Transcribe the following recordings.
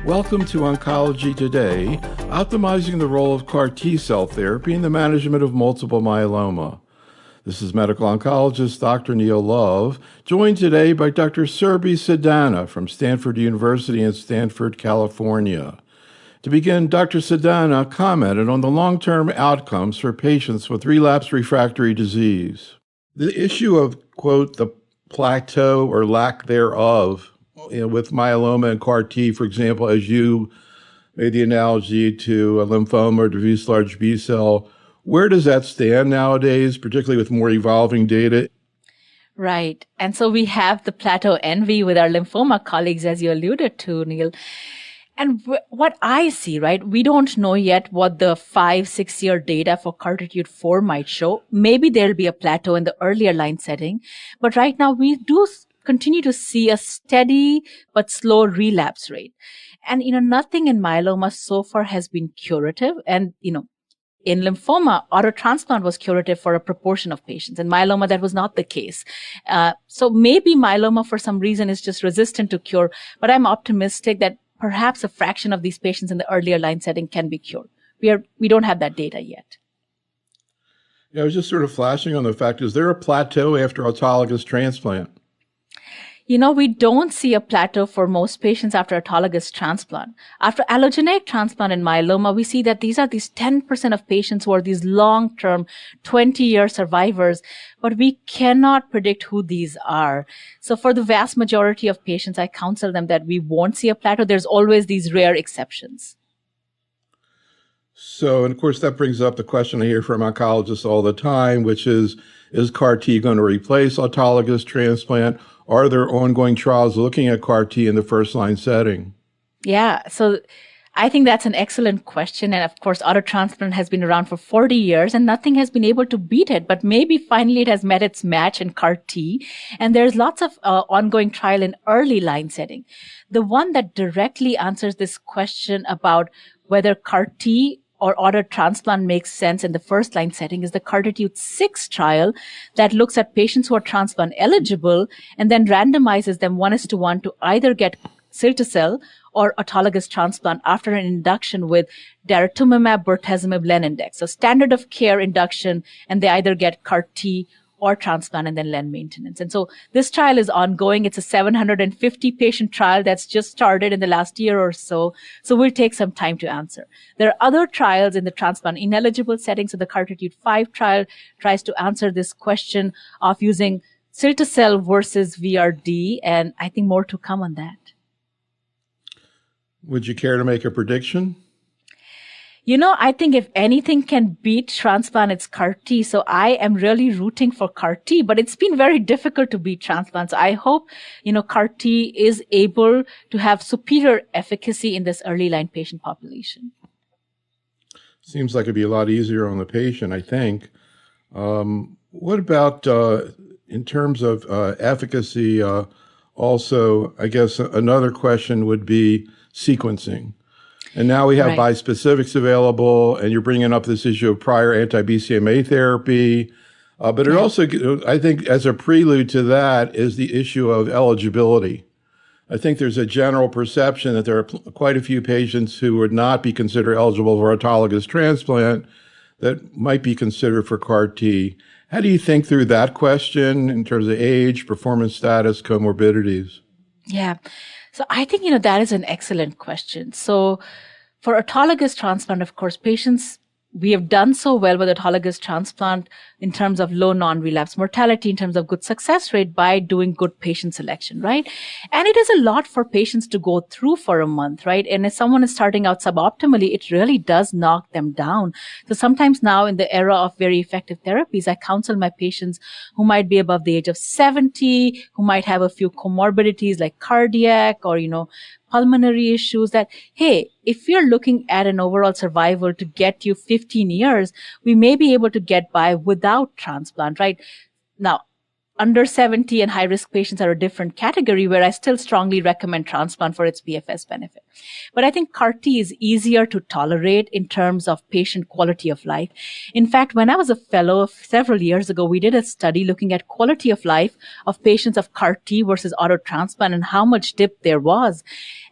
Welcome to Oncology Today, optimizing the role of CAR T-cell therapy in the management of multiple myeloma. This is medical oncologist Dr. Neil Love, joined today by Dr. Surbhi Sidana from Stanford University in Stanford, California. To begin, Dr. Sidana commented on the long-term outcomes for patients with relapsed refractory disease. The issue of, quote, the plateau or lack thereof with myeloma and CAR T, for example, as you made the analogy to a lymphoma or diffuse large B-cell, where does that stand nowadays, particularly with more evolving data? Right. And so we have the plateau envy with our lymphoma colleagues, as you alluded to, Neil. And what I see, right, we don't know yet what the 5-6 year data for CARTITUDE-4 might show. Maybe there'll be a plateau in the earlier line setting. But right now we do continue to see a steady but slow relapse rate. And, nothing in myeloma so far has been curative. And, in lymphoma, autotransplant was curative for a proportion of patients. In myeloma, that was not the case. So maybe myeloma, for some reason, is just resistant to cure. But I'm optimistic that perhaps a fraction of these patients in the earlier line setting can be cured. We don't have that data yet. Yeah, I was just sort of flashing on the fact, is there a plateau after autologous transplant? We don't see a plateau for most patients after autologous transplant. After allogeneic transplant in myeloma, we see that these 10% of patients who are these long-term 20-year survivors, but we cannot predict who these are. So for the vast majority of patients, I counsel them that we won't see a plateau. There's always these rare exceptions. So, and of course, that brings up the question I hear from oncologists all the time, which is CAR T going to replace autologous transplant? Are there ongoing trials looking at CAR T in the first-line setting? Yeah, so I think that's an excellent question. And of course, autotransplant has been around for 40 years and nothing has been able to beat it. But maybe finally it has met its match in CAR T. And there's lots of ongoing trial in early line setting. The one that directly answers this question about whether CAR T or autotransplant makes sense in the first line setting is the CARTITUDE-6 trial that looks at patients who are transplant eligible and then randomizes them 1:1 to either get cilta-cel or autologous transplant after an induction with daratumumab, bortezomib, Len-Index. So standard of care induction, and they either get CAR T or transplant and then Len maintenance. And so this trial is ongoing. It's a 750 patient trial that's just started in the last year or so. So we'll take some time to answer. There are other trials in the transplant ineligible setting. So the CARTITUDE-5 trial tries to answer this question of using cilta-cel versus VRD. And I think more to come on that. Would you care to make a prediction? I think if anything can beat transplant, it's CAR T. So I am really rooting for CAR T, but it's been very difficult to beat transplant. So I hope, CAR T is able to have superior efficacy in this early line patient population. Seems like it'd be a lot easier on the patient, I think. What about in terms of efficacy? Also, I guess another question would be sequencing. And now we have bispecifics available, and you're bringing up this issue of prior anti-BCMA therapy. But it also, I think, as a prelude to that is the issue of eligibility. I think there's a general perception that there are quite a few patients who would not be considered eligible for autologous transplant that might be considered for CAR T. How do you think through that question in terms of age, performance status, comorbidities? Yeah. So I think, that is an excellent question. So for autologous transplant, of course, we have done so well with autologous transplant in terms of low non-relapse mortality, in terms of good success rate by doing good patient selection, right? And it is a lot for patients to go through for a month, right? And if someone is starting out suboptimally, it really does knock them down. So sometimes now in the era of very effective therapies, I counsel my patients who might be above the age of 70, who might have a few comorbidities like cardiac or, pulmonary issues that, hey, if you're looking at an overall survival to get you 15 years, we may be able to get by without transplant, right? Now, under 70 and high-risk patients are a different category where I still strongly recommend transplant for its PFS benefit. But I think CAR T is easier to tolerate in terms of patient quality of life. In fact, when I was a fellow several years ago, we did a study looking at quality of life of patients of CAR T versus auto transplant and how much dip there was.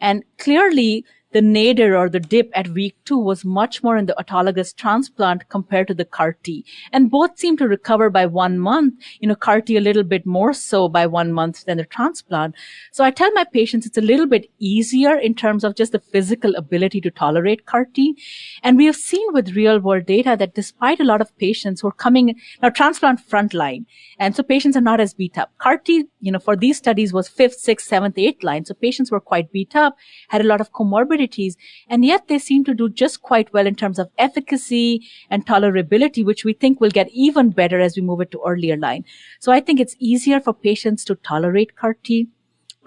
And clearly, the nadir or the dip at week 2 was much more in the autologous transplant compared to the CAR T. And both seem to recover by 1 month, CAR T a little bit more so by 1 month than the transplant. So I tell my patients it's a little bit easier in terms of just the physical ability to tolerate CAR T. And we have seen with real world data that despite a lot of patients who are coming now transplant frontline, and so patients are not as beat up. CAR T, for these studies was 5th, 6th, 7th, 8th line. So patients were quite beat up, had a lot of comorbidities, and yet they seem to do just quite well in terms of efficacy and tolerability, which we think will get even better as we move it to earlier line. So I think it's easier for patients to tolerate CAR T.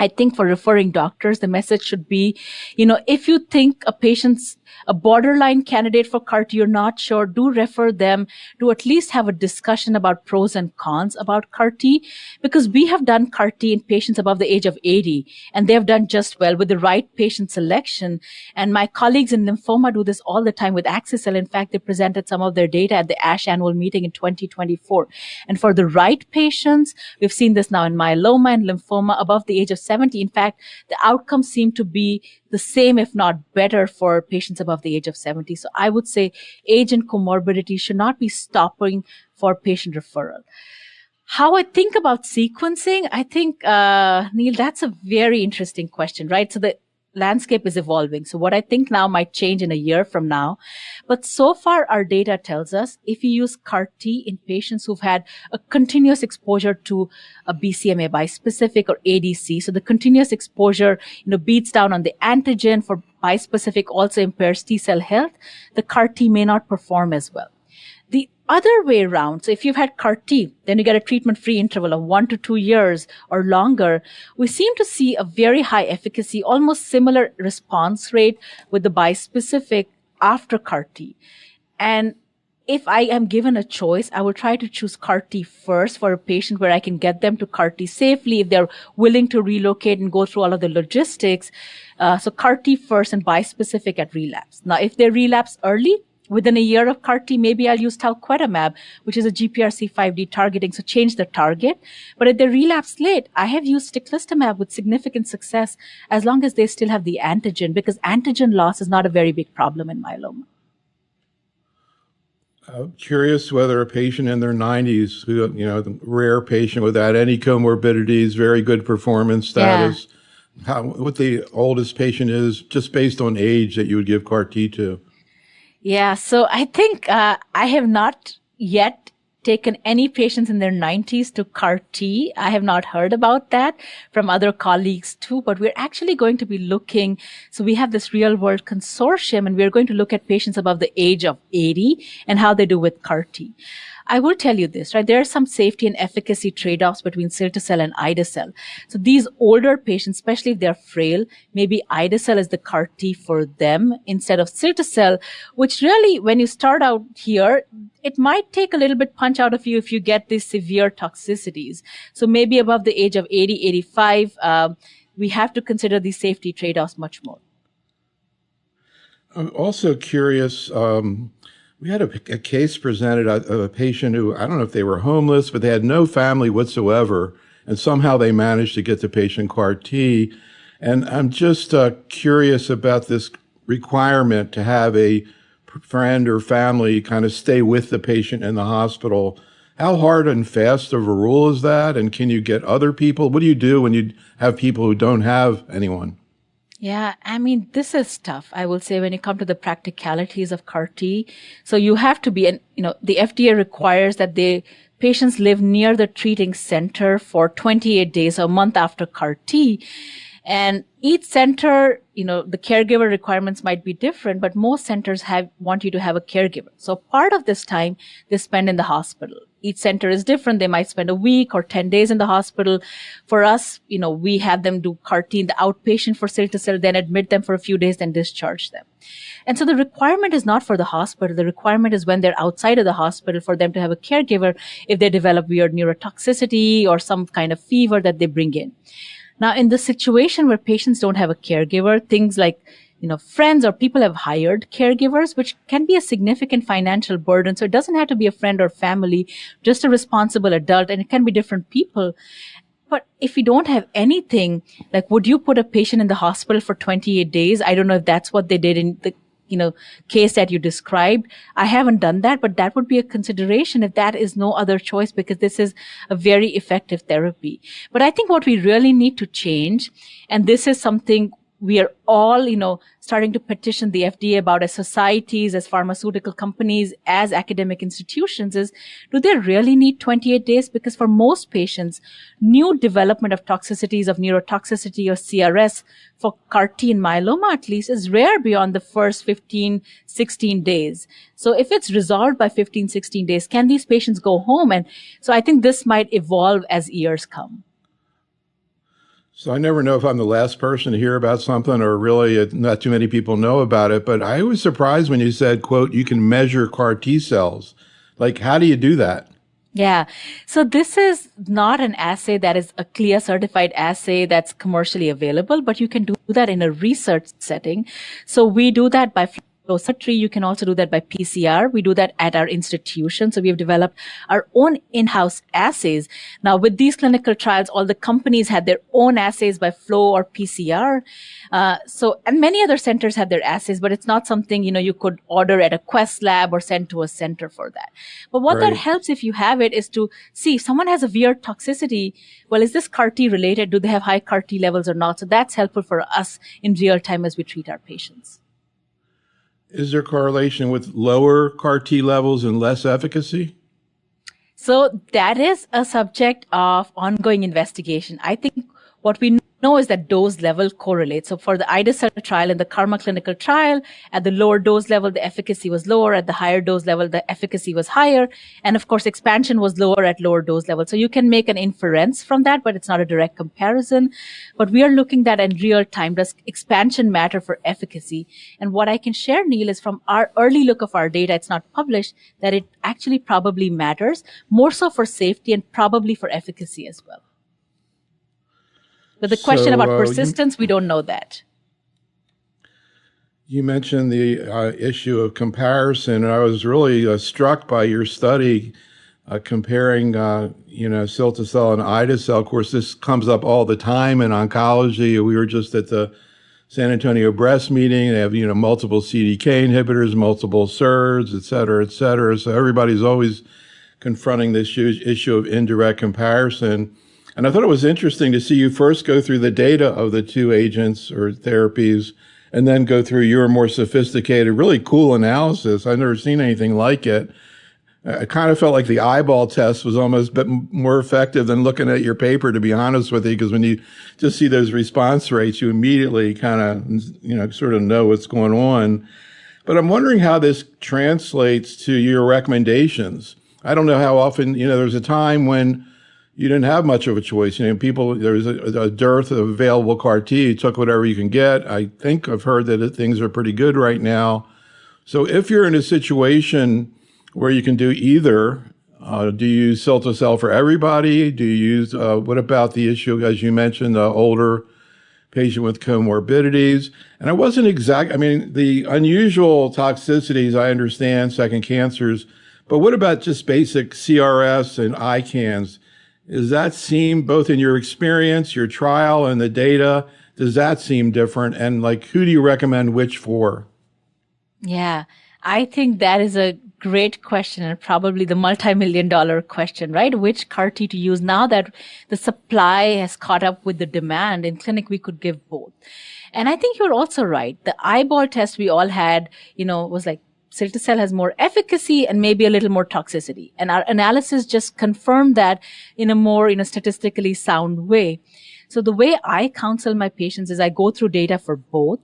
I think for referring doctors, the message should be, if you think a patient's a borderline candidate for CAR T, you're not sure, do refer them to at least have a discussion about pros and cons about CAR T, because we have done CAR T in patients above the age of 80, and they have done just well with the right patient selection. And my colleagues in lymphoma do this all the time with Axicel. In fact, they presented some of their data at the ASH annual meeting in 2024. And for the right patients, we've seen this now in myeloma and lymphoma above the age of 70. In fact, the outcomes seem to be the same, if not better, for patients above the age of 70. So I would say age and comorbidity should not be stopping for patient referral. How I think about sequencing, I think, Neil, that's a very interesting question, right? So the landscape is evolving. So what I think now might change in a year from now. But so far, our data tells us if you use CAR T in patients who've had a continuous exposure to a BCMA bispecific or ADC, so the continuous exposure, beats down on the antigen for bispecific, also impairs T cell health, the CAR T may not perform as well. The other way around, so if you've had CAR T, then you get a treatment-free interval of 1 to 2 years or longer, we seem to see a very high efficacy, almost similar response rate with the bispecific after CAR T. And if I am given a choice, I will try to choose CAR T first for a patient where I can get them to CAR T safely if they're willing to relocate and go through all of the logistics. So CAR T first and bispecific at relapse. Now, if they relapse early, within a year of CAR T, maybe I'll use talquetamab, which is a GPRC5D targeting, so change the target. But if they relapse late, I have used teclistamab with significant success as long as they still have the antigen, because antigen loss is not a very big problem in myeloma. I'm curious whether a patient in their 90s, who, the rare patient without any comorbidities, very good performance status, what the oldest patient is, just based on age that you would give CAR T to. Yeah, so I think I have not yet taken any patients in their 90s to CAR T. I have not heard about that from other colleagues too, but we're actually going to be looking. So we have this real world consortium, and we're going to look at patients above the age of 80 and how they do with CAR T. I will tell you this, right? There are some safety and efficacy trade-offs between cilta-cel and ide-cel. So these older patients, especially if they're frail, maybe ide-cel is the CAR T for them instead of cilta-cel, which really, when you start out here, it might take a little bit punch out of you if you get these severe toxicities. So maybe above the age of 80, 85, we have to consider these safety trade-offs much more. I'm also curious, we had a case presented of a patient who, I don't know if they were homeless, but they had no family whatsoever, and somehow they managed to get the patient CAR T. And I'm just curious about this requirement to have a friend or family kind of stay with the patient in the hospital. How hard and fast of a rule is that? And can you get other people? What do you do when you have people who don't have anyone? Yeah, I mean, this is tough, I will say, when you come to the practicalities of CAR T. So you have to be, and the FDA requires that patients live near the treating center for 28 days, a month after CAR T. And each center, the caregiver requirements might be different, but most centers want you to have a caregiver. So part of this time they spend in the hospital. Each center is different. They might spend a week or 10 days in the hospital. For us, we have them do CAR T in the outpatient for cilta-cel, then admit them for a few days, then discharge them. And so the requirement is not for the hospital. The requirement is when they're outside of the hospital for them to have a caregiver if they develop weird neurotoxicity or some kind of fever that they bring in. Now, in the situation where patients don't have a caregiver, things like, friends or people have hired caregivers, which can be a significant financial burden. So it doesn't have to be a friend or family, just a responsible adult, and it can be different people. But if you don't have anything, like, would you put a patient in the hospital for 28 days? I don't know if that's what they did in the, case that you described. I haven't done that, but that would be a consideration if that is no other choice, because this is a very effective therapy. But I think what we really need to change, and this is something we are all, starting to petition the FDA about as societies, as pharmaceutical companies, as academic institutions, is, do they really need 28 days? Because for most patients, new development of toxicities, of neurotoxicity or CRS for CAR T and myeloma at least, is rare beyond the first 15, 16 days. So if it's resolved by 15, 16 days, can these patients go home? And so I think this might evolve as years come. So I never know if I'm the last person to hear about something, or really not too many people know about it. But I was surprised when you said, quote, you can measure CAR T cells. Like, how do you do that? Yeah. So this is not an assay that is a CLIA certified assay that's commercially available, but you can do that in a research setting. So we do that by flow cytometry. You can also do that by PCR. We do that at our institution. So we have developed our own in-house assays. Now, with these clinical trials, all the companies had their own assays by flow or PCR. And many other centers had their assays, but it's not something, you could order at a Quest lab or send to a center for that. But what that helps, if you have it, is to see if someone has a weird toxicity. Well, is this CAR T related? Do they have high CAR T levels or not? So that's helpful for us in real time as we treat our patients. Is there correlation with lower CAR T levels and less efficacy? So that is a subject of ongoing investigation. I think what we know is that dose level correlates. So for the ide-cel trial and the KARMA clinical trial, at the lower dose level, the efficacy was lower. At the higher dose level, the efficacy was higher. And of course, expansion was lower at lower dose level. So you can make an inference from that, but it's not a direct comparison. But we are looking at in real time, does expansion matter for efficacy? And what I can share, Neil, is from our early look of our data, it's not published, that it actually probably matters, more so for safety and probably for efficacy as well. But the question about persistence, we don't know that. You mentioned the issue of comparison, and I was really struck by your study comparing, cilta-cel and ide-cel. Of course, this comes up all the time in oncology. We were just at the San Antonio Breast meeting. They have, multiple CDK inhibitors, multiple SERDs, et cetera, et cetera. So everybody's always confronting this issue of indirect comparison. And I thought it was interesting to see you first go through the data of the two agents or therapies, and then go through your more sophisticated, really cool analysis. I've never seen anything like it. I kind of felt like the eyeball test was almost a bit more effective than looking at your paper, to be honest with you, because when you just see those response rates, you immediately kind of, sort of know what's going on. But I'm wondering how this translates to your recommendations. I don't know how often, there's a time when you didn't have much of a choice. There was a dearth of available CAR T. You took whatever you can get. I think I've heard that things are pretty good right now. So if you're in a situation where you can do either, do you use cilta-cel for everybody? Do you use, what about the issue, as you mentioned, the older patient with comorbidities? And I wasn't the unusual toxicities, I understand, second cancers, but what about just basic CRS and ICANS? Does that seem, both in your experience, your trial, and the data, does that seem different? And who do you recommend which for? Yeah, I think that is a great question, and probably the multi-million-dollar question, right? Which CAR T to use now that the supply has caught up with the demand? In clinic, we could give both. And I think you're also right. The eyeball test we all had, was like, cilta-cel has more efficacy and maybe a little more toxicity. And our analysis just confirmed that in a more, statistically sound way. So the way I counsel my patients is I go through data for both.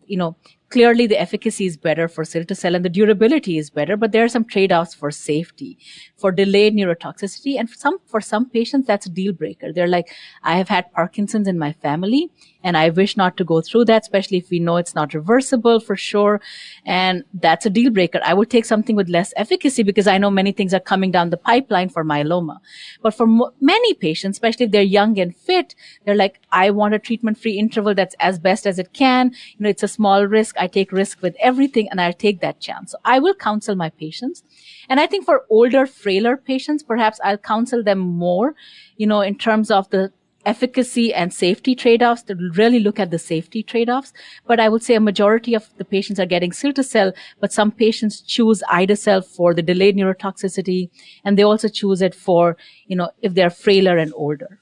Clearly the efficacy is better for cilta-cel and the durability is better, but there are some trade-offs for safety, for delayed neurotoxicity. And for some patients, that's a deal breaker. They're like, I have had Parkinson's in my family and I wish not to go through that, especially if we know it's not reversible for sure. And that's a deal breaker. I would take something with less efficacy because I know many things are coming down the pipeline for myeloma. But for many patients, especially if they're young and fit, they're like, I want a treatment-free interval that's as best as it can. It's a small risk. I take risk with everything and I take that chance. So I will counsel my patients. And I think for older, frailer patients, perhaps I'll counsel them more, in terms of the efficacy and safety trade-offs that will really look at the safety trade-offs. But I would say a majority of the patients are getting cilta-cel, but some patients choose ide-cel for the delayed neurotoxicity, and they also choose it for, if they're frailer and older.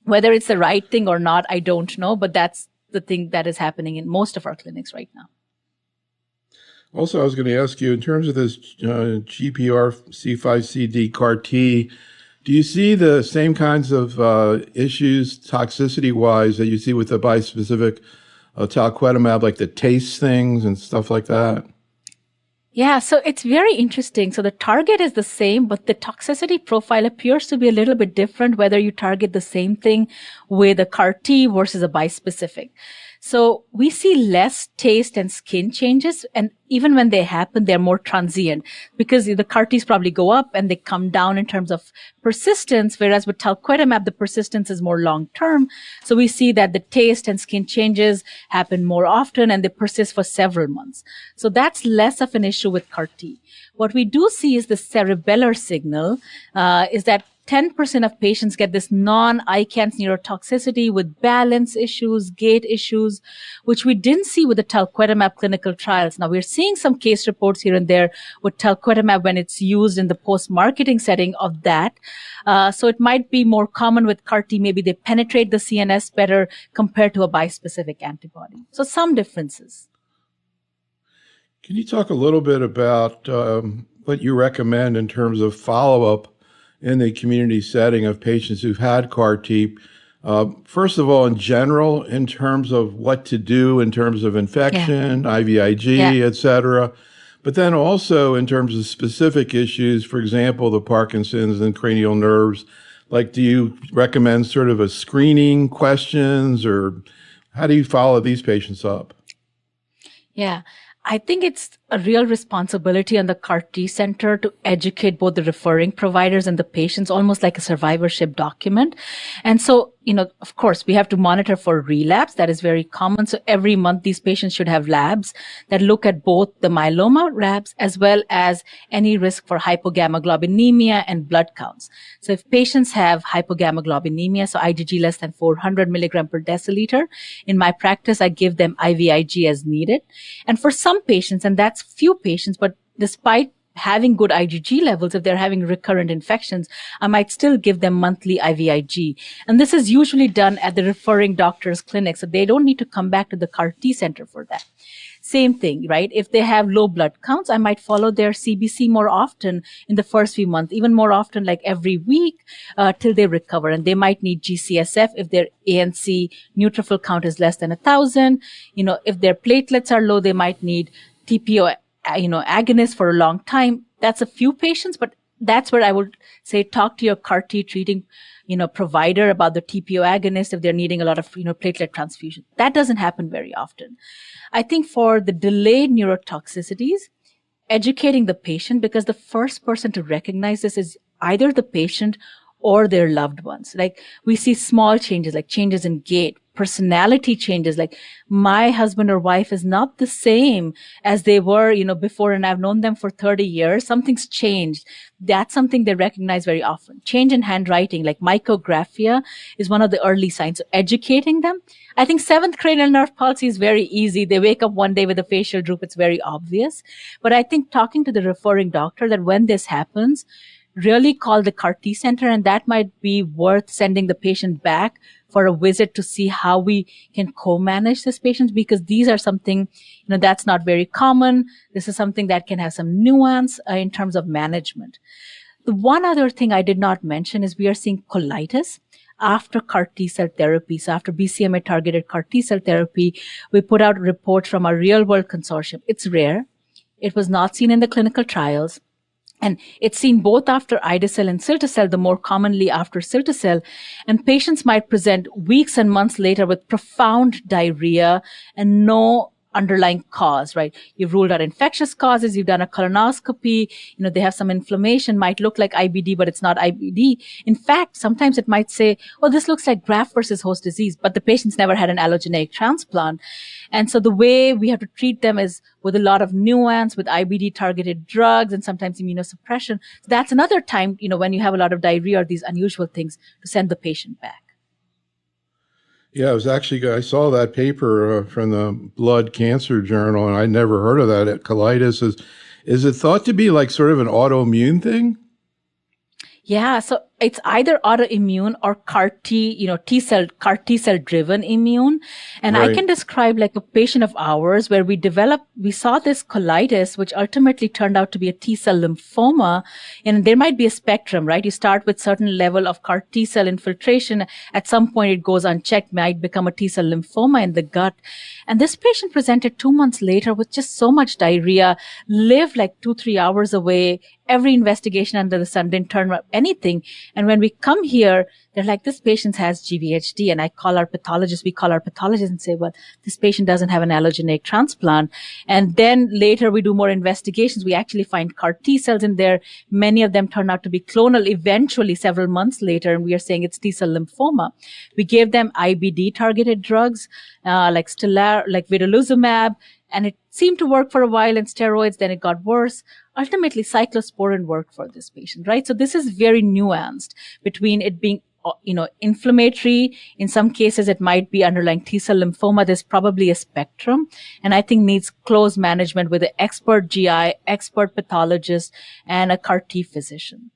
Whether it's the right thing or not, I don't know, but that's the thing that is happening in most of our clinics right now. Also, I was going to ask you, in terms of this GPRC5CD CAR T, do you see the same kinds of issues toxicity-wise that you see with the bispecific talquetamab, like the taste things and stuff like that? Yeah, so it's very interesting. So the target is the same, but the toxicity profile appears to be a little bit different whether you target the same thing with a CAR T versus a bispecific. So we see less taste and skin changes, and even when they happen, they're more transient because the CAR Ts probably go up and they come down in terms of persistence, whereas with talquetamab, the persistence is more long-term. So we see that the taste and skin changes happen more often and they persist for several months. So that's less of an issue with CAR T. What we do see is the cerebellar signal, is that 10% of patients get this non-ICANS neurotoxicity with balance issues, gait issues, which we didn't see with the talquetamab clinical trials. Now, we're seeing some case reports here and there with talquetamab when it's used in the post-marketing setting of that. So it might be more common with CAR T. Maybe they penetrate the CNS better compared to a bispecific antibody. So some differences. Can you talk a little bit about what you recommend in terms of follow-up in the community setting of patients who've had CAR T? First of all, in general, in terms of what to do in terms of infection, IVIG, et cetera, but then also in terms of specific issues, for example, the Parkinson's and cranial nerves. Like, do you recommend sort of a screening questions, or how do you follow these patients up? Yeah. I think it's a real responsibility on the CAR T center to educate both the referring providers and the patients, almost like a survivorship document. And so, of course, we have to monitor for relapse. That is very common. So every month, these patients should have labs that look at both the myeloma labs as well as any risk for hypogammaglobulinemia and blood counts. So if patients have hypogammaglobulinemia, so IgG less than 400 milligram per deciliter, in my practice, I give them IVIG as needed. And for some patients, and that's few patients, but despite having good IgG levels, if they're having recurrent infections, I might still give them monthly IVIG. And this is usually done at the referring doctor's clinic, so they don't need to come back to the CAR T center for that. Same thing, right? If they have low blood counts, I might follow their CBC more often in the first few months, even more often, like every week, till they recover. And they might need GCSF if their ANC neutrophil count is less than 1,000. If their platelets are low, they might need TPO agonist for a long time. That's a few patients, but that's where I would say talk to your CAR T treating, provider about the TPO agonist if they're needing a lot of, platelet transfusion. That doesn't happen very often. I think for the delayed neurotoxicities, educating the patient, because the first person to recognize this is either the patient or their loved ones. Like, we see small changes, like changes in gait, personality changes, like my husband or wife is not the same as they were, before, and I've known them for 30 years. Something's changed. That's something they recognize very often. Change in handwriting, like mycographia, is one of the early signs. So educating them. I think seventh cranial nerve palsy is very easy. They wake up one day with a facial droop. It's very obvious. But I think talking to the referring doctor that when this happens, really call the CAR T center, and that might be worth sending the patient back for a visit to see how we can co-manage this patient, because these are something, that's not very common. This is something that can have some nuance in terms of management. The one other thing I did not mention is we are seeing colitis after CAR T cell therapy. So after BCMA targeted CAR T cell therapy, we put out reports from our real world consortium. It's rare. It was not seen in the clinical trials. And it's seen both after ide-cel and cilta-cel, the more commonly after cilta-cel. And patients might present weeks and months later with profound diarrhea and no underlying cause, right? You've ruled out infectious causes. You've done a colonoscopy. They have some inflammation, might look like IBD, but it's not IBD. In fact, sometimes it might say, oh, this looks like graft versus host disease, but the patient's never had an allogeneic transplant. And so the way we have to treat them is with a lot of nuance, with IBD targeted drugs and sometimes immunosuppression. So that's another time, when you have a lot of diarrhea or these unusual things, to send the patient back. Yeah, it was actually, I saw that paper from the Blood Cancer Journal, and I'd never heard of that. Colitis is it thought to be like sort of an autoimmune thing? Yeah, so it's either autoimmune or CAR T, CAR T cell driven immune. And I Right. can describe like a patient of ours where we saw this colitis, which ultimately turned out to be a T cell lymphoma. And there might be a spectrum, right? You start with certain level of CAR T cell infiltration. At some point it goes unchecked, might become a T cell lymphoma in the gut. And this patient presented 2 months later with just so much diarrhea, lived like 2, 3 hours away. Every investigation under the sun didn't turn up anything. And when we come here, they're like, this patient has GVHD. And we call our pathologist and say, well, this patient doesn't have an allogeneic transplant. And then later we do more investigations. We actually find CAR T cells in there. Many of them turn out to be clonal eventually several months later. And we are saying it's T cell lymphoma. We gave them IBD targeted drugs, like vedolizumab. And it seemed to work for a while, and steroids, then it got worse. Ultimately, cyclosporin worked for this patient, right? So this is very nuanced between it being, inflammatory. In some cases, it might be underlying T-cell lymphoma. There's probably a spectrum, and I think needs close management with an expert GI, expert pathologist, and a CAR T physician.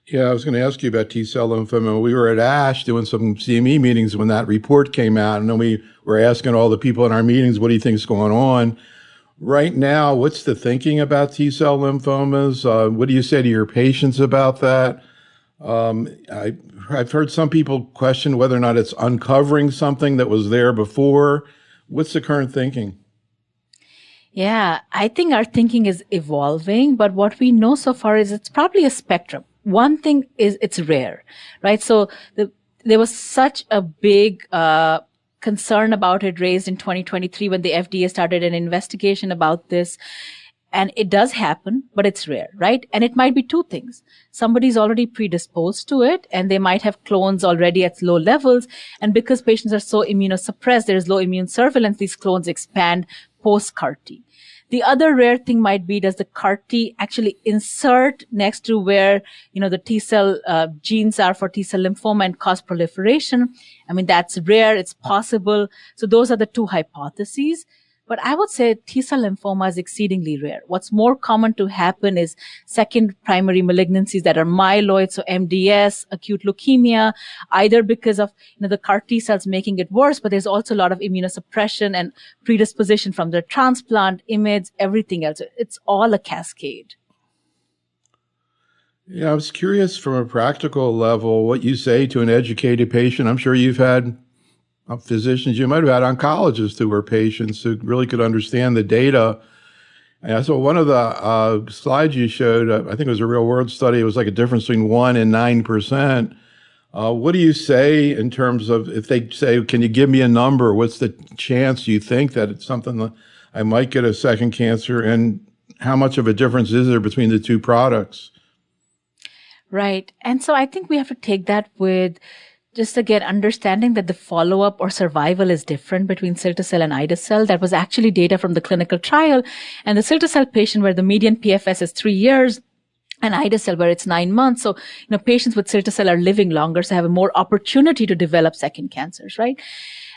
Yeah, I was going to ask you about T-cell lymphoma. We were at ASH doing some CME meetings when that report came out, and then we were asking all the people in our meetings, what do you think is going on? Right now, what's the thinking about T-cell lymphomas? What do you say to your patients about that? I've heard some people question whether or not it's uncovering something that was there before. What's the current thinking? Yeah, I think our thinking is evolving, but what we know so far is it's probably a spectrum. One thing is it's rare, right? So there was such a big concern about it raised in 2023 when the FDA started an investigation about this. And it does happen, but it's rare, right? And it might be two things. Somebody's already predisposed to it, and they might have clones already at low levels. And because patients are so immunosuppressed, there is low immune surveillance, these clones expand post-CAR T. The other rare thing might be, does the CAR T actually insert next to where, the T cell genes are for T cell lymphoma and cause proliferation? I mean, that's rare. It's possible. So those are the two hypotheses. But I would say T-cell lymphoma is exceedingly rare. What's more common to happen is second primary malignancies that are myeloid, so MDS, acute leukemia, either because of the CAR T cells making it worse, but there's also a lot of immunosuppression and predisposition from the transplant, IMiDs, everything else. It's all a cascade. Yeah, I was curious from a practical level what you say to an educated patient. I'm sure you've had physicians, you might have had oncologists who were patients who really could understand the data. And so one of the slides you showed, I think it was a real world study, it was like a difference between 1% and 9%. What do you say in terms of, if they say, can you give me a number? What's the chance you think that it's something that I might get a second cancer? And how much of a difference is there between the two products? Right. And so I think we have to take that with just again, understanding that the follow-up or survival is different between cilta-cel and ide-cel. That was actually data from the clinical trial. And the cilta-cel patient where the median PFS is 3 years, and ide-cel where it's 9 months. So, patients with cilta-cel are living longer, so have a more opportunity to develop second cancers, right?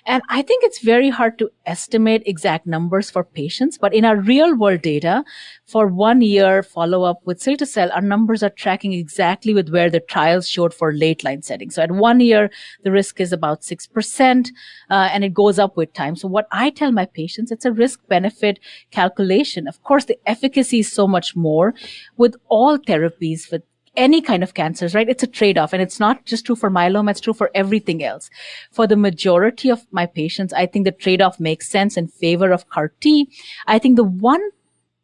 And I think it's very hard to estimate exact numbers for patients, but in our real world data, for 1 year follow-up with cilta-cel, our numbers are tracking exactly with where the trials showed for late line settings. So at 1 year, the risk is about 6%, and it goes up with time. So what I tell my patients, it's a risk benefit calculation. Of course, the efficacy is so much more with all therapies, with any kind of cancers, right? It's a trade-off, and it's not just true for myeloma, it's true for everything else. For the majority of my patients, I think the trade-off makes sense in favor of CAR T. I think the one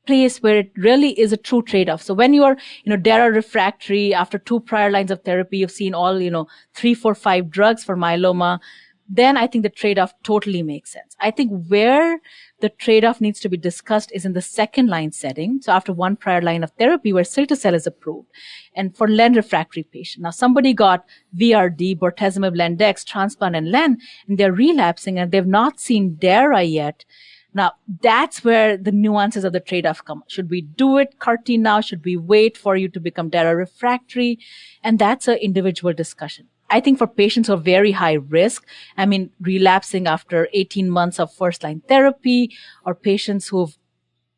place where it really is a true trade-off. So when you are, DARA refractory after 2 prior lines of therapy, you've seen all, 3, 4, 5 drugs for myeloma, then I think the trade-off totally makes sense. I think where the trade-off needs to be discussed is in the second line setting. So after 1 prior line of therapy where cilta-cel is approved, and for Len refractory patient. Now somebody got VRD, bortezomib, Lendex, transplant and Len, and they're relapsing and they've not seen DARA yet. Now that's where the nuances of the trade-off come. Should we do it CAR T now? Should we wait for you to become DARA refractory? And that's an individual discussion. I think for patients who are very high risk, I mean, relapsing after 18 months of first line therapy, or patients who've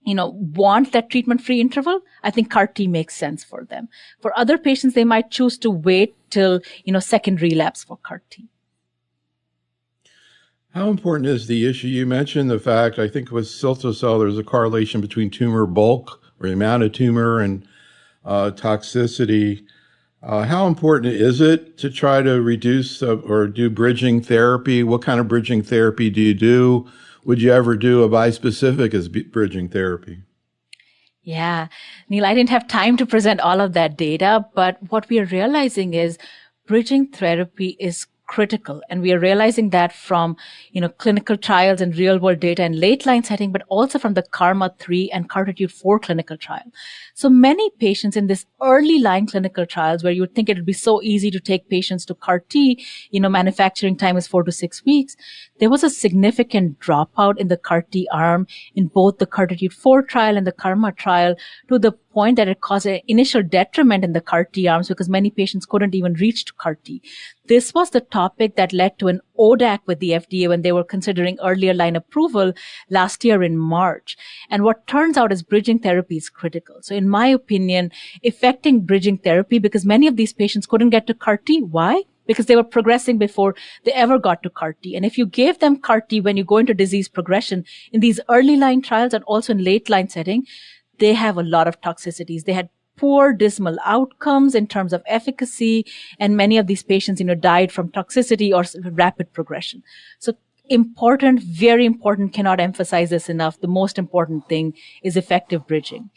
want that treatment-free interval, I think CAR T makes sense for them. For other patients, they might choose to wait till, second relapse for CAR T. How important is the issue? You mentioned the fact, I think with cilta-cel, there's a correlation between tumor bulk or the amount of tumor and toxicity. How important is it to try to reduce or do bridging therapy? What kind of bridging therapy do you do? Would you ever do a bispecific as bridging therapy? Yeah, Neil, I didn't have time to present all of that data, but what we are realizing is bridging therapy is critical. And we are realizing that from, clinical trials and real world data in late line setting, but also from the KarMMa-3 and CARTITUDE-4 clinical trial. So many patients in this early line clinical trials where you would think it would be so easy to take patients to CAR T, manufacturing time is 4 to 6 weeks. There was a significant dropout in the CAR T arm in both the CARTITUDE-4 trial and the KarMMa trial, to the point that it caused an initial detriment in the CAR T arms because many patients couldn't even reach to CAR T. This was the topic that led to an ODAC with the FDA when they were considering earlier line approval last year in March. And what turns out is bridging therapy is critical. So in my opinion, effecting bridging therapy, because many of these patients couldn't get to CAR T. Why? Because they were progressing before they ever got to CAR T. And if you gave them CAR T when you go into disease progression in these early line trials and also in late line setting, they have a lot of toxicities. They had poor, dismal outcomes in terms of efficacy, and many of these patients, died from toxicity or rapid progression. So important, very important, cannot emphasize this enough. The most important thing is effective bridging.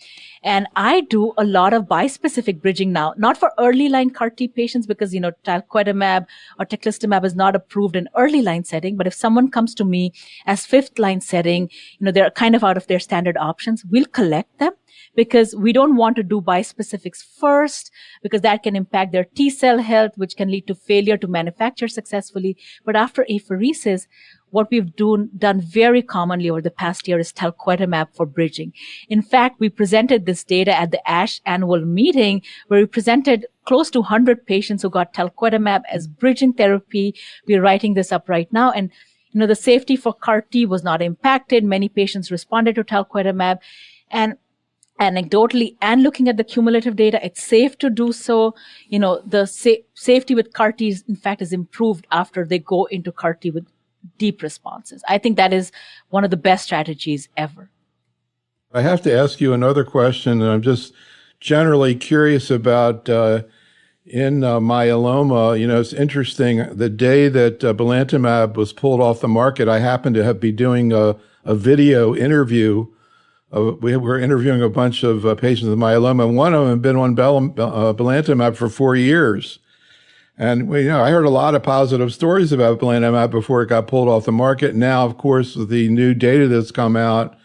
And I do a lot of bispecific bridging now, not for early line CAR T patients because, talquetamab or teclistamab is not approved in early line setting. But if someone comes to me as fifth line setting, they're kind of out of their standard options, we'll collect them, because we don't want to do bispecifics first, because that can impact their T cell health, which can lead to failure to manufacture successfully. But after apheresis, what we've done very commonly over the past year is talquetamab for bridging. In fact, we presented this data at the ASH annual meeting, where we presented close to 100 patients who got talquetamab as bridging therapy. We're writing this up right now. And, the safety for CAR T was not impacted. Many patients responded to talquetamab. And anecdotally and looking at the cumulative data, it's safe to do so. The safety with CAR T, in fact, is improved after they go into CAR T with deep responses. I think that is one of the best strategies ever. I have to ask you another question, and I'm just generally curious about in myeloma. It's interesting. The day that belantamab was pulled off the market, I happened to be doing a video interview. We were interviewing a bunch of patients with myeloma, and one of them had been on belantamab for 4 years. And I heard a lot of positive stories about belantamab before it got pulled off the market. Now, of course, with the new data that's come out,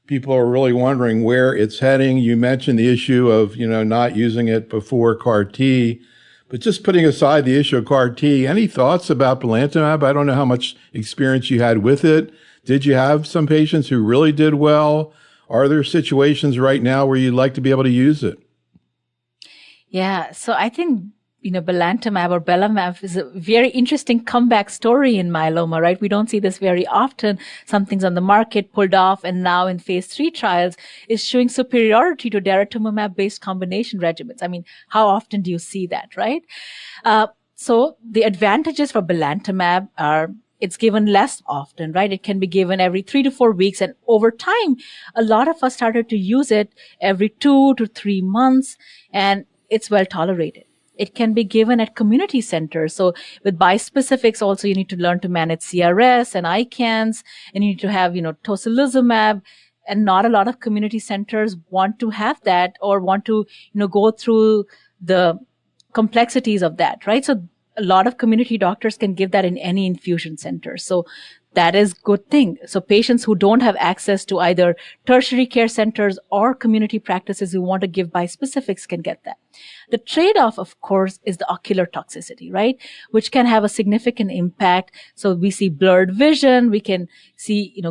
people are really wondering where it's heading. You mentioned the issue of, not using it before CAR T. But just putting aside the issue of CAR T, any thoughts about belantamab? I don't know how much experience you had with it. Did you have some patients who really did well? Are there situations right now where you'd like to be able to use it? Yeah, so I think belantamab or belamab is a very interesting comeback story in myeloma, right? We don't see this very often. Something's on the market, pulled off, and now in phase 3 trials is showing superiority to daratumumab-based combination regimens. I mean, how often do you see that, right? So the advantages for belantamab are it's given less often, right? It can be given every 3 to 4 weeks. And over time, a lot of us started to use it every 2 to 3 months, and it's well tolerated. It can be given at community centers. So with bispecifics also, you need to learn to manage CRS and ICANS, and you need to have, tocilizumab, and not a lot of community centers want to have that or want to, go through the complexities of that, right? So a lot of community doctors can give that in any infusion center. So that is good thing. So patients who don't have access to either tertiary care centers or community practices who want to give bispecifics can get that. The trade-off, of course, is the ocular toxicity, right? Which can have a significant impact. So we see blurred vision. We can see,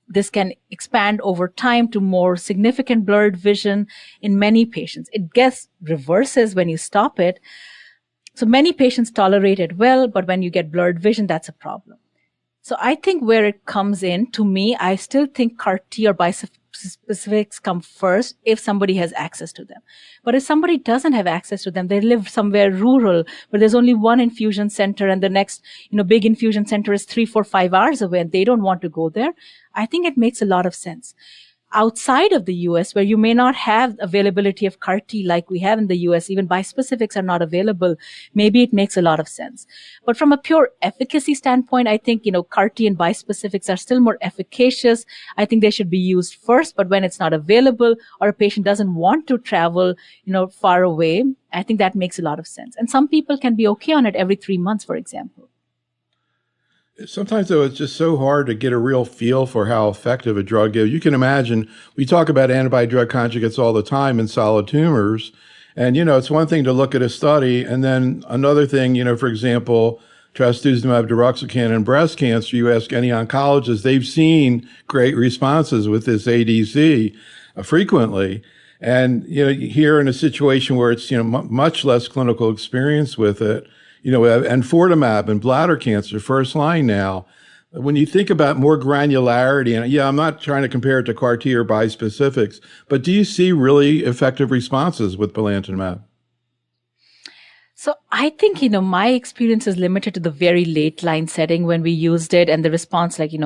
this can expand over time to more significant blurred vision in many patients. It gets reverses when you stop it. So many patients tolerate it well, but when you get blurred vision, that's a problem. So I think where it comes in, to me, I still think CAR T or bispecifics come first if somebody has access to them. But if somebody doesn't have access to them, they live somewhere rural where there's only one infusion center and the next, big infusion center is 3, 4, 5 hours away and they don't want to go there. I think it makes a lot of sense. Outside of the US, where you may not have availability of CAR T like we have in the US, even bispecifics are not available, maybe it makes a lot of sense. But from a pure efficacy standpoint, I think, CAR T and bispecifics are still more efficacious. I think they should be used first, but when it's not available or a patient doesn't want to travel, far away, I think that makes a lot of sense. And some people can be okay on it every 3 months, for example. Sometimes, though, it's just so hard to get a real feel for how effective a drug is. You can imagine, we talk about antibody-drug conjugates all the time in solid tumors. And, it's one thing to look at a study, and then another thing, for example, trastuzumab deruxtecan in breast cancer, you ask any oncologist, they've seen great responses with this ADC frequently. And, here in a situation where it's, much less clinical experience with it, enfortumab in bladder cancer, first line now. When you think about more granularity, and I'm not trying to compare it to CAR T or bispecifics, but do you see really effective responses with belantamab? So I think, my experience is limited to the very late line setting when we used it and the response, 20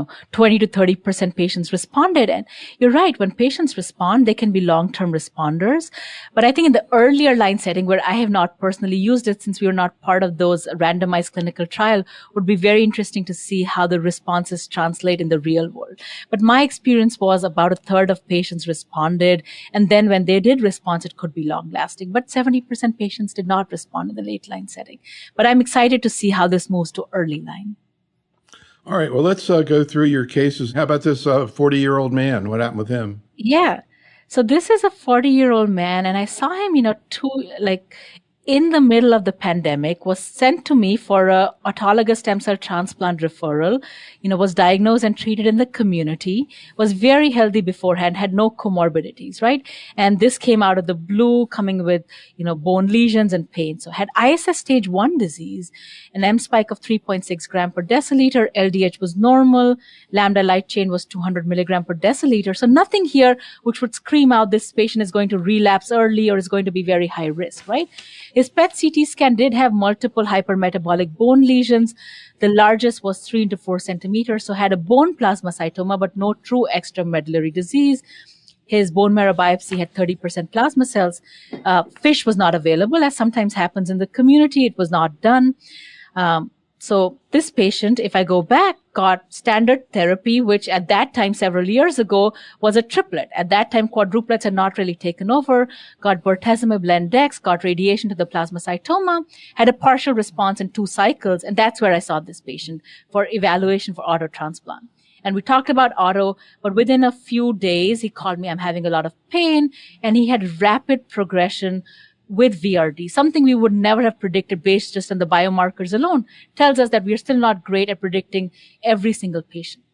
to 30% patients responded. And you're right. When patients respond, they can be long-term responders. But I think in the earlier line setting where I have not personally used it since we were not part of those randomized clinical trial would be very interesting to see how the responses translate in the real world. But my experience was about a third of patients responded. And then when they did respond, it could be long lasting. But 70% patients did not respond in the late line setting. But I'm excited to see how this moves to early line. All right. Well, let's go through your cases. How about this 40-year-old man? What happened with him? Yeah. So this is a 40-year-old man, and I saw him, in the middle of the pandemic, was sent to me for a autologous stem cell transplant referral, was diagnosed and treated in the community, was very healthy beforehand, had no comorbidities, right? And this came out of the blue, coming with, bone lesions and pain. So had ISS stage 1 disease, an M spike of 3.6 gram per deciliter, LDH was normal, lambda light chain was 200 milligram per deciliter. So nothing here which would scream out this patient is going to relapse early or is going to be very high risk, right? His PET CT scan did have multiple hypermetabolic bone lesions. The largest was 3 into 4 centimeters, so had a bone plasmacytoma, but no true extramedullary disease. His bone marrow biopsy had 30% plasma cells. FISH was not available, as sometimes happens in the community. It was not done. So this patient, if I go back, got standard therapy, which at that time, several years ago, was a triplet. At that time, quadruplets had not really taken over, got bortezomib lendex, got radiation to the plasmacytoma, had a partial response in 2 cycles, and that's where I saw this patient for evaluation for auto transplant. And we talked about auto, but within a few days, he called me, I'm having a lot of pain, and he had rapid progression with VRD, something we would never have predicted based just on the biomarkers alone, tells us that we are still not great at predicting every single patient.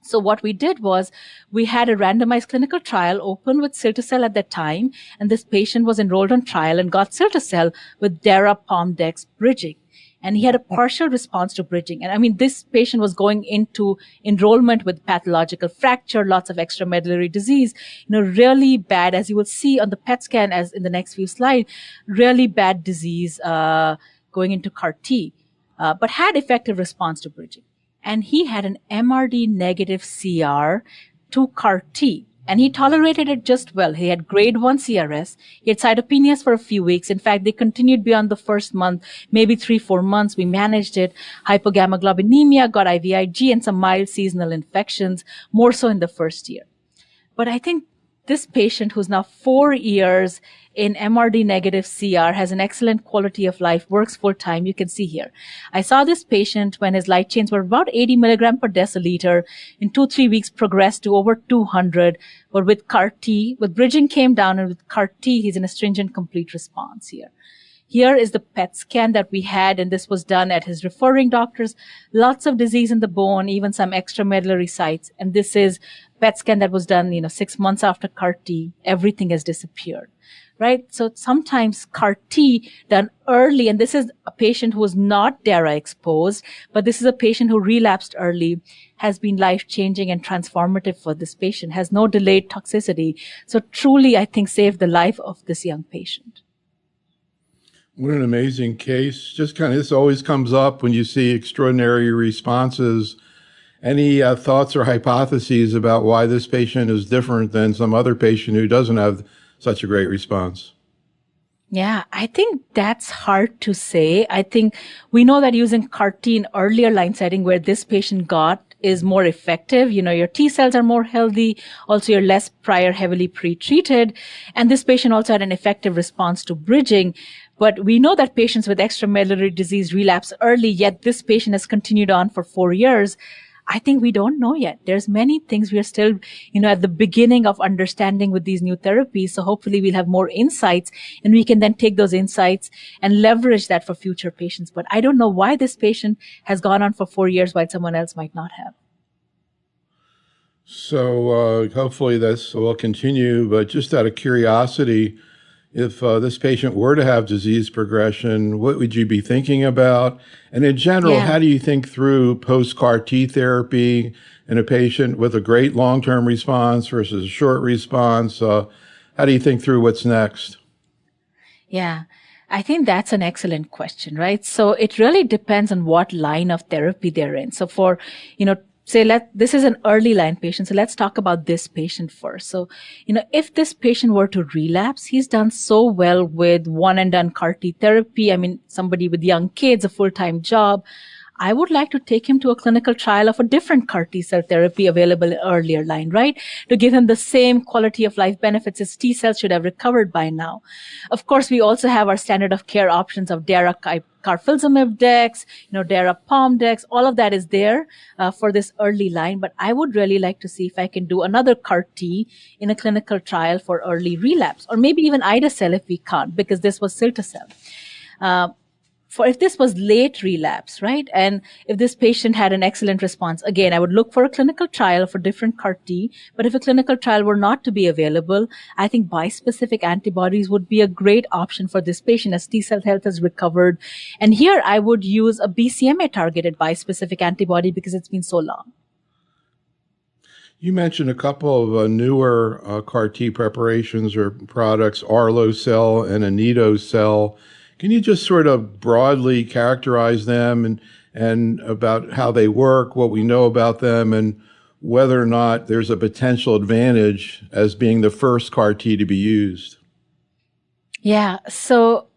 So what we did was we had a randomized clinical trial open with cilta-cel at that time, and this patient was enrolled on trial and got cilta-cel with Dara-Pom-Dex bridging. And he had a partial response to bridging. And this patient was going into enrollment with pathological fracture, lots of extramedullary disease, really bad, as you will see on the PET scan as in the next few slides, really bad disease going into CAR T, but had effective response to bridging. And he had an MRD negative CR to CAR T. And he tolerated it just well. He had grade 1 CRS. He had cytopenias for a few weeks. In fact, they continued beyond the first month, maybe 3-4 months. We managed it. Hypogammaglobulinemia, got IVIG, and some mild seasonal infections, more so in the first year. But I think this patient, who's now 4 years in MRD negative CR, has an excellent quality of life, works full time. You can see here. I saw this patient when his light chains were about 80 milligram per deciliter. In 2-3 weeks, progressed to over 200. But with CAR T, with bridging came down, and with CAR T, he's in a stringent complete response here. Here is the PET scan that we had, and this was done at his referring doctors. Lots of disease in the bone, even some extramedullary sites. And this is PET scan that was done, 6 months after CAR T. Everything has disappeared. right? So sometimes CAR T done early, and this is a patient who was not DARA exposed, but this is a patient who relapsed early, has been life-changing and transformative for this patient, has no delayed toxicity. So truly, I think, saved the life of this young patient. What an amazing case. Just kind of, this always comes up when you see extraordinary responses. Any thoughts or hypotheses about why this patient is different than some other patient who doesn't have such a great response? Yeah, I think that's hard to say. I think we know that using CAR T in earlier line setting where this patient got is more effective. You know, your T cells are more healthy. Also, you're less prior heavily pre-treated. And this patient also had an effective response to bridging. But we know that patients with extramedullary disease relapse early, yet this patient has continued on for 4 years. I think we don't know yet. There's many things we are still, at the beginning of understanding with these new therapies. So hopefully we'll have more insights and we can then take those insights and leverage that for future patients. But I don't know why this patient has gone on for 4 years while someone else might not have. So hopefully this will continue, but just out of curiosity, if this patient were to have disease progression, what would you be thinking about? And in general, how do you think through post-CAR T therapy in a patient with a great long-term response versus a short response? How do you think through what's next? Yeah, I think that's an excellent question, right? So it really depends on what line of therapy they're in. So for, this is an early line patient. So let's talk about this patient first. So, if this patient were to relapse, he's done so well with one and done CAR T therapy. I mean, somebody with young kids, a full-time job. I would like to take him to a clinical trial of a different CAR T cell therapy available in earlier line, right? To give him the same quality of life benefits his T cells should have recovered by now. Of course, we also have our standard of care options of DARA carfilzomib dex, DARA POM dex, all of that is there for this early line. But I would really like to see if I can do another CAR T in a clinical trial for early relapse, or maybe even ide-cel if we can't, because this was cilta-cel. For if this was late relapse, right? And if this patient had an excellent response, again, I would look for a clinical trial for different CAR T. But if a clinical trial were not to be available, I think bispecific antibodies would be a great option for this patient as T cell health has recovered. And here I would use a BCMA targeted bispecific antibody because it's been so long. You mentioned a couple of newer CAR T preparations or products, Arlo-cel and anito-cel. Can you just sort of broadly characterize them and about how they work, what we know about them, and whether or not there's a potential advantage as being the first CAR T to be used? Yeah, so,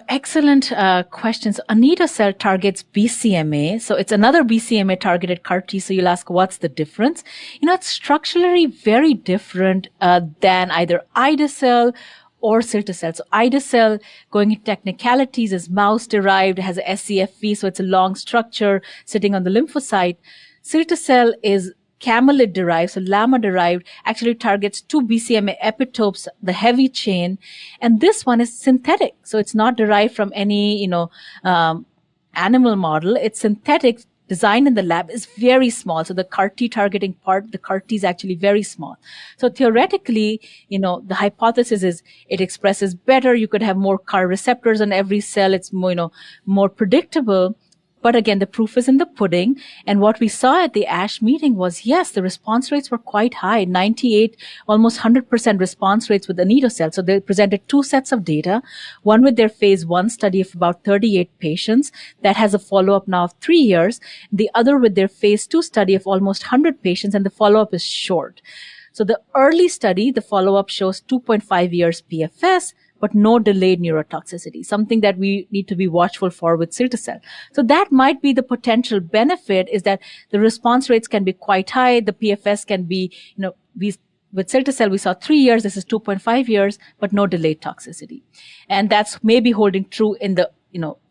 excellent questions. Anito-cel targets BCMA. So it's another BCMA targeted CAR T. So you'll ask, what's the difference? It's structurally very different than either ide-cel or cilta-cel. So ide-cel, going into technicalities, is mouse-derived, has a scFv, so it's a long structure sitting on the lymphocyte. Cilta-cel is camelid-derived, so llama-derived, actually targets 2 BCMA epitopes, the heavy chain, and this one is synthetic. So it's not derived from any, animal model. It's synthetic, designed in the lab, is very small. So the CAR T targeting part, the CAR T is actually very small. So theoretically, the hypothesis is it expresses better. You could have more CAR receptors on every cell. It's more, more predictable. But again, the proof is in the pudding. And what we saw at the ASH meeting was, yes, the response rates were quite high, 98, almost 100% response rates with anito-cel. So they presented 2 sets of data, one with their phase 1 study of about 38 patients that has a follow-up now of 3 years, the other with their phase 2 study of almost 100 patients, and the follow-up is short. So the early study, the follow-up shows 2.5 years PFS, but no delayed neurotoxicity, something that we need to be watchful for with cilta-cel. So that might be the potential benefit, is that the response rates can be quite high. The PFS can be, with cilta-cel, we saw 3 years. This is 2.5 years, but no delayed toxicity. And that's maybe holding true in the,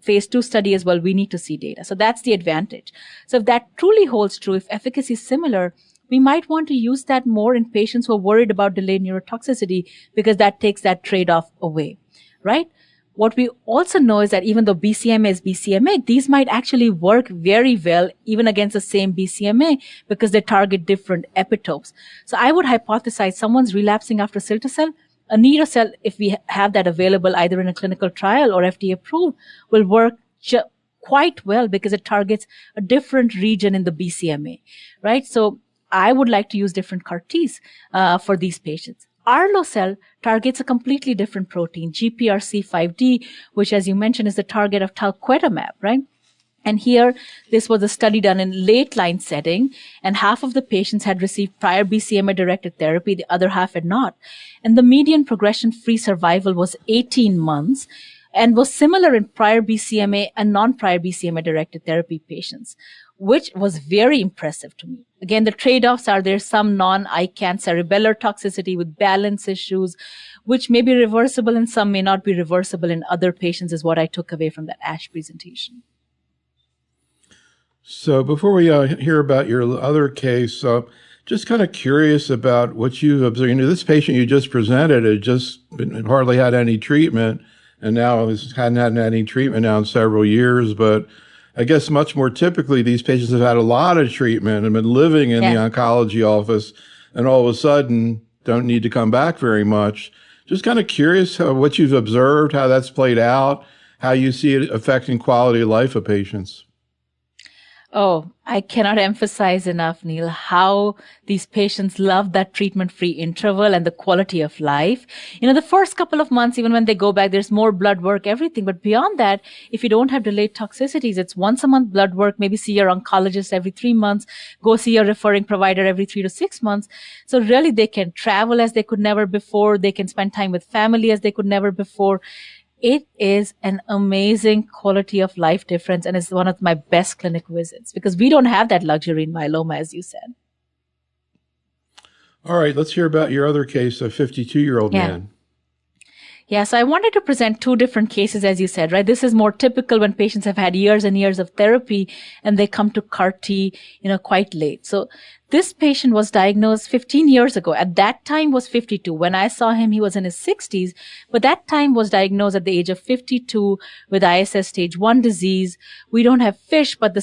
phase 2 study as well. We need to see data. So that's the advantage. So if that truly holds true, if efficacy is similar, we might want to use that more in patients who are worried about delayed neurotoxicity, because that takes that trade-off away, right? What we also know is that even though BCMA is BCMA, these might actually work very well even against the same BCMA because they target different epitopes. So I would hypothesize someone's relapsing after cilta-cel, Anito-cel, if we have that available either in a clinical trial or FDA approved, will work quite well because it targets a different region in the BCMA, right? So I would like to use different CAR Ts for these patients. Arlo-cel targets a completely different protein, GPRC5D, which, as you mentioned, is the target of talquetamab, right? And here, this was a study done in late line setting, and half of the patients had received prior BCMA-directed therapy, the other half had not. And the median progression-free survival was 18 months and was similar in prior BCMA and non-prior BCMA-directed therapy patients, which was very impressive to me. Again, the trade-offs are there's some non-ICANS cerebellar toxicity with balance issues, which may be reversible and some may not be reversible in other patients, is what I took away from that ASH presentation. So before we hear about your other case, just kind of curious about what you've observed. You know, this patient you just presented had hardly had any treatment, and now hadn't had any treatment now in several years. But I guess much more typically, these patients have had a lot of treatment and been living in the oncology office, and all of a sudden don't need to come back very much. Just kind of curious what you've observed, how that's played out, how you see it affecting quality of life of patients. Oh, I cannot emphasize enough, Neil, how these patients love that treatment-free interval and the quality of life. You know, the first couple of months, even when they go back, there's more blood work, everything. But beyond that, if you don't have delayed toxicities, it's once a month blood work, maybe see your oncologist every 3 months, go see your referring provider every 3 to 6 months. So really, they can travel as they could never before. They can spend time with family as they could never before. It is an amazing quality of life difference, and it's one of my best clinic visits because we don't have that luxury in myeloma, as you said. All right, let's hear about your other case, a 52-year-old man. Yeah, so I wanted to present 2 different cases, as you said, right? This is more typical when patients have had years and years of therapy and they come to CAR T, quite late. So this patient was diagnosed 15 years ago. At that time was 52. When I saw him, he was in his 60s, but that time was diagnosed at the age of 52 with ISS stage 1 disease. We don't have FISH, but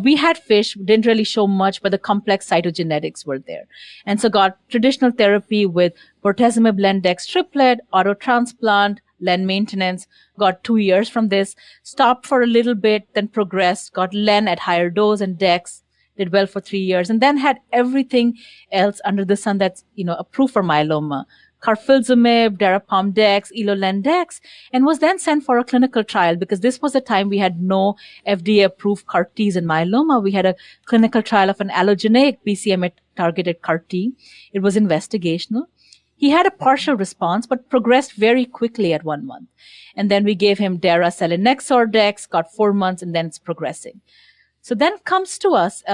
we had FISH, didn't really show much, but the complex cytogenetics were there. And so got traditional therapy with bortezomib len-dex triplet, auto transplant, len maintenance, got 2 years from this, stopped for a little bit, then progressed, got len at higher dose and dex, did well for 3 years, and then had everything else under the sun that's, approved for myeloma. Carfilzomib, Darapom-dex, Elo-len-dex, and was then sent for a clinical trial because this was the time we had no FDA-approved CAR Ts in myeloma. We had a clinical trial of an allogeneic BCMA-targeted CAR T. It was investigational. He had a partial response, but progressed very quickly at 1 month. And then we gave him Dara-selinexor-dex, got 4 months, and then it's progressing. So then comes to us,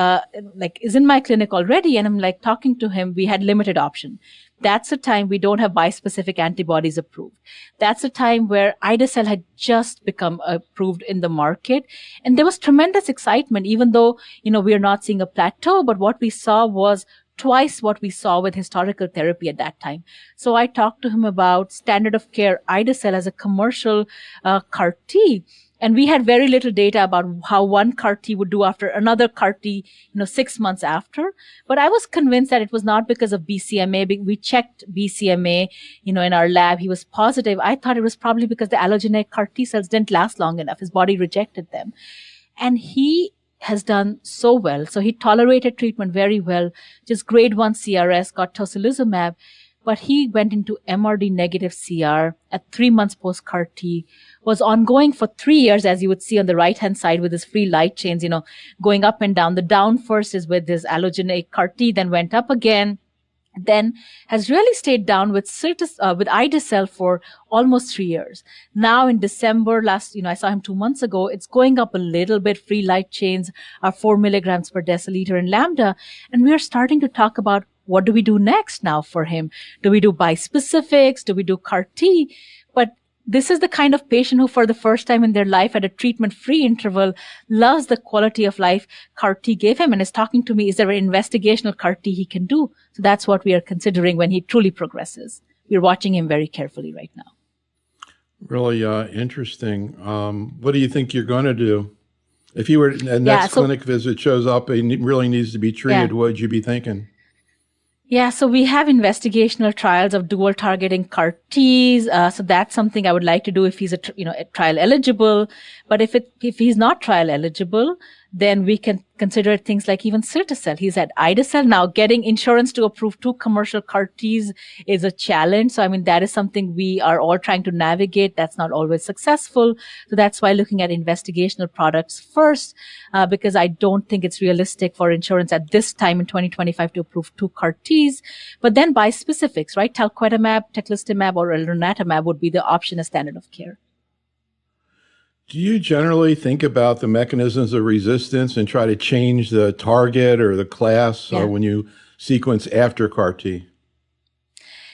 is in my clinic already, and I'm talking to him. We had limited option. That's the time we don't have bispecific antibodies approved. That's the time where ide-cel had just become approved in the market. And there was tremendous excitement, even though, we are not seeing a plateau, but what we saw was twice what we saw with historical therapy at that time. So I talked to him about standard of care ide-cel as a commercial CAR T. And we had very little data about how one CAR T would do after another CAR T, 6 months after. But I was convinced that it was not because of BCMA. We checked BCMA, in our lab. He was positive. I thought it was probably because the allogeneic CAR T cells didn't last long enough. His body rejected them. And he has done so well. So he tolerated treatment very well, just grade 1 CRS, got tocilizumab. But he went into MRD negative CR at 3 months post CAR T, was ongoing for 3 years, as you would see on the right-hand side with his free light chains, going up and down. The down first is with this allogeneic CAR T, then went up again, then has really stayed down with ide-cel for almost 3 years. Now in December I saw him 2 months ago, it's going up a little bit. Free light chains are 4 milligrams per deciliter in lambda. And we are starting to talk about what do we do next now for him? Do we do bispecifics? Do we do CAR T? But this is the kind of patient who for the first time in their life at a treatment-free interval loves the quality of life CAR T gave him and is talking to me, is there an investigational CAR T he can do? So that's what we are considering when he truly progresses. We're watching him very carefully right now. Really interesting. What do you think you're going to do? If you were a next clinic visit shows up and really needs to be treated, what would you be thinking? Yeah, so we have investigational trials of dual targeting CAR Ts. So that's something I would like to do if he's trial eligible. But if he's not trial eligible, then we can consider things like even cilta-cel. He's at ide-cel. Now, getting insurance to approve 2 commercial CAR Ts is a challenge. So, I mean, that is something we are all trying to navigate. That's not always successful. So that's why looking at investigational products first, because I don't think it's realistic for insurance at this time in 2025 to approve 2 CAR Ts. But then bispecifics, right? Talquetamab, teclistamab, or elranatamab would be the option as standard of care. Do you generally think about the mechanisms of resistance and try to change the target or the class when you sequence after CAR T?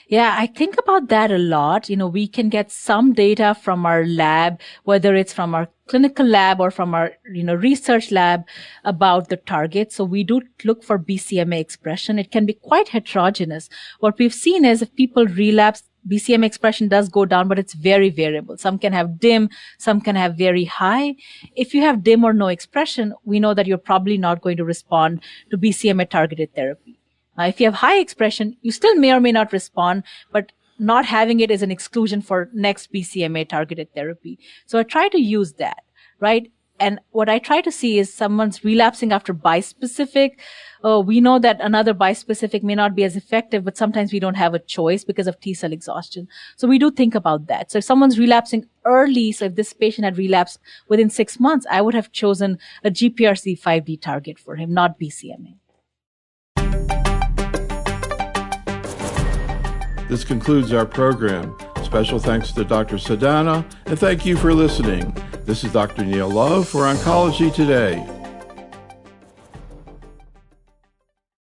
Yeah, I think about that a lot. We can get some data from our lab, whether it's from our clinical lab or from our, research lab about the target. So we do look for BCMA expression. It can be quite heterogeneous. What we've seen is if people relapse, BCMA expression does go down, but it's very variable. Some can have dim, some can have very high. If you have dim or no expression, we know that you're probably not going to respond to BCMA targeted therapy. If you have high expression, you still may or may not respond, but not having it is an exclusion for next BCMA targeted therapy. So I try to use that, right? And what I try to see is someone's relapsing after bispecific. We know that another bispecific may not be as effective, but sometimes we don't have a choice because of T-cell exhaustion. So we do think about that. So if someone's relapsing early, so if this patient had relapsed within 6 months, I would have chosen a GPRC5D target for him, not BCMA. This concludes our program. Special thanks to Dr. Sidana, and thank you for listening. This is Dr. Neil Love for Oncology Today.